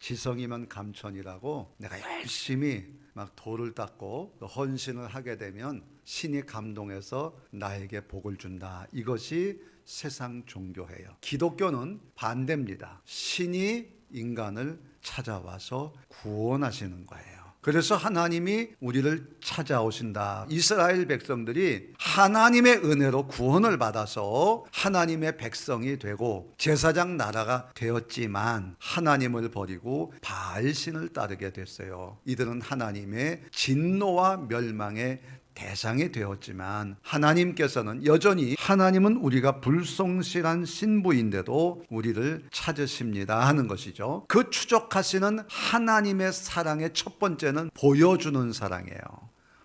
지성이면 감천이라고 내가 열심히 막 돌을 닦고 또 헌신을 하게 되면 신이 감동해서 나에게 복을 준다. 이것이 세상 종교예요. 기독교는 반대입니다. 신이 인간을 찾아와서 구원하시는 거예요. 그래서 하나님이 우리를 찾아오신다. 이스라엘 백성들이 하나님의 은혜로 구원을 받아서 하나님의 백성이 되고 제사장 나라가 되었지만 하나님을 버리고 바알신을 따르게 됐어요. 이들은 하나님의 진노와 멸망의 대상이 되었지만 하나님께서는 여전히 하나님은 우리가 불성실한 신부인데도 우리를 찾으십니다 하는 것이죠. 그 추적하시는 하나님의 사랑의 첫 번째는 보여주는 사랑이에요.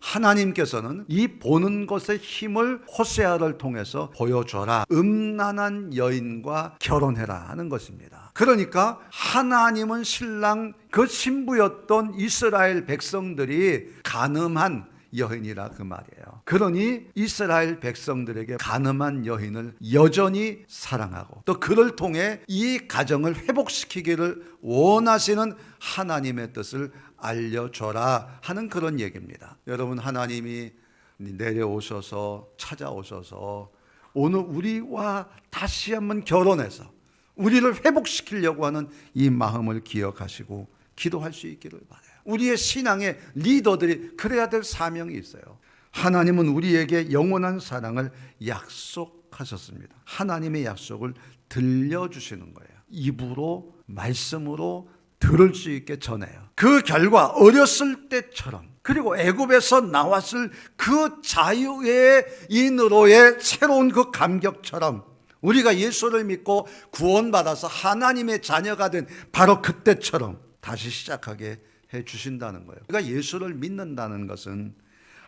하나님께서는 이 보는 것의 힘을 호세아를 통해서 보여줘라. 음란한 여인과 결혼해라 하는 것입니다. 그러니까 하나님은 신랑 그 신부였던 이스라엘 백성들이 간음한 여인이라 그 말이에요. 그러니 이스라엘 백성들에게 간음한 여인을 여전히 사랑하고 또 그를 통해 이 가정을 회복시키기를 원하시는 하나님의 뜻을 알려줘라 하는 그런 얘기입니다. 여러분, 하나님이 내려오셔서 찾아오셔서 오늘 우리와 다시 한번 결혼해서 우리를 회복시키려고 하는 이 마음을 기억하시고 기도할 수 있기를 바라요. 우리의 신앙의 리더들이 그래야 될 사명이 있어요. 하나님은 우리에게 영원한 사랑을 약속하셨습니다. 하나님의 약속을 들려주시는 거예요. 입으로 말씀으로 들을 수 있게 전해요. 그 결과 어렸을 때처럼 그리고 애굽에서 나왔을 그 자유의 인으로의 새로운 그 감격처럼 우리가 예수를 믿고 구원받아서 하나님의 자녀가 된 바로 그때처럼 다시 시작하게 해 주신다는 거예요. 그러니까 예수를 믿는다는 것은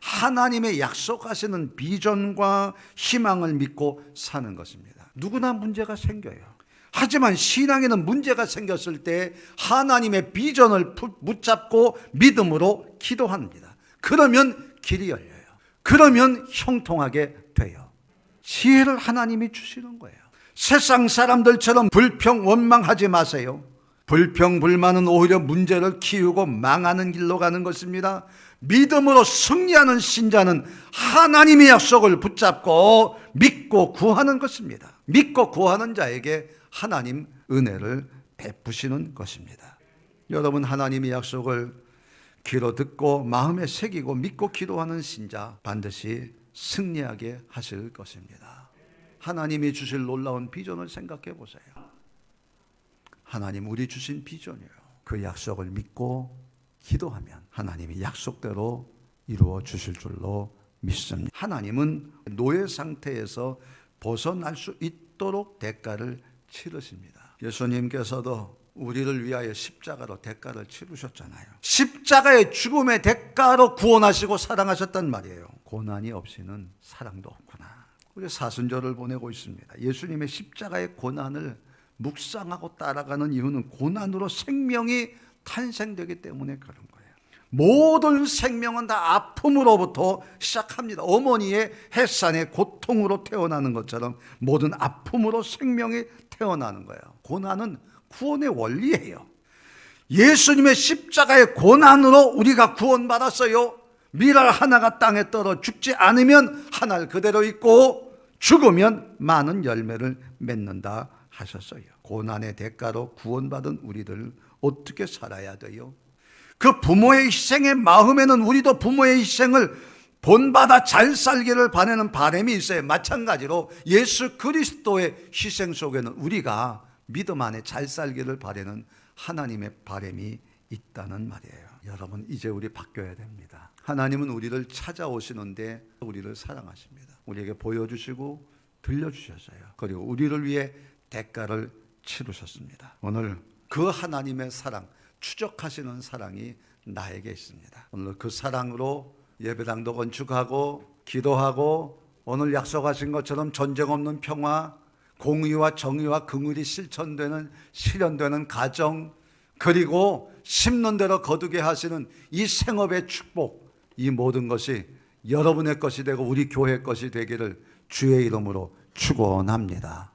하나님의 약속하시는 비전과 희망을 믿고 사는 것입니다. 누구나 문제가 생겨요. 하지만 신앙에는 문제가 생겼을 때 하나님의 비전을 붙잡고 믿음으로 기도합니다. 그러면 길이 열려요. 그러면 형통하게 돼요. 지혜를 하나님이 주시는 거예요. 세상 사람들처럼 불평 원망하지 마세요. 불평 불만은 오히려 문제를 키우고 망하는 길로 가는 것입니다. 믿음으로 승리하는 신자는 하나님의 약속을 붙잡고 믿고 구하는 것입니다. 믿고 구하는 자에게 하나님 은혜를 베푸시는 것입니다. 여러분, 하나님의 약속을 귀로 듣고 마음에 새기고 믿고 기도하는 신자 반드시 승리하게 하실 것입니다. 하나님이 주실 놀라운 비전을 생각해 보세요. 하나님 우리 주신 비전이에요. 그 약속을 믿고 기도하면 하나님이 약속대로 이루어 주실 줄로 믿습니다. 하나님은 노예 상태에서 벗어날 수 있도록 대가를 치르십니다. 예수님께서도 우리를 위하여 십자가로 대가를 치르셨잖아요. 십자가의 죽음의 대가로 구원하시고 사랑하셨단 말이에요. 고난이 없이는 사랑도 없구나. 우리 사순절을 보내고 있습니다. 예수님의 십자가의 고난을 묵상하고 따라가는 이유는 고난으로 생명이 탄생되기 때문에 그런 거예요. 모든 생명은 다 아픔으로부터 시작합니다. 어머니의 해산의 고통으로 태어나는 것처럼 모든 아픔으로 생명이 태어나는 거예요. 고난은 구원의 원리예요. 예수님의 십자가의 고난으로 우리가 구원받았어요. 밀알 하나가 땅에 떨어 죽지 않으면 한 알 그대로 있고 죽으면 많은 열매를 맺는다 하셨어요. 고난의 대가로 구원받은 우리들 어떻게 살아야 돼요? 그 부모의 희생의 마음에는 우리도 부모의 희생을 본받아 잘 살기를 바라는 바람이 있어요. 마찬가지로 예수 그리스도의 희생 속에는 우리가 믿음 안에 잘 살기를 바라는 하나님의 바람이 있다는 말이에요. 여러분, 이제 우리 바뀌어야 됩니다. 하나님은 우리를 찾아오시는데 우리를 사랑하십니다. 우리에게 보여주시고 들려주셨어요. 그리고 우리를 위해 대가를 치르셨습니다. 오늘 그 하나님의 사랑, 추적하시는 사랑이 나에게 있습니다. 오늘 그 사랑으로 예배당도 건축하고 기도하고 오늘 약속하신 것처럼 전쟁 없는 평화, 공의와 정의와 긍휼이 실현되는 가정, 그리고 심는 대로 거두게 하시는 이 생업의 축복, 이 모든 것이 여러분의 것이 되고 우리 교회의 것이 되기를 주의 이름으로 축원합니다.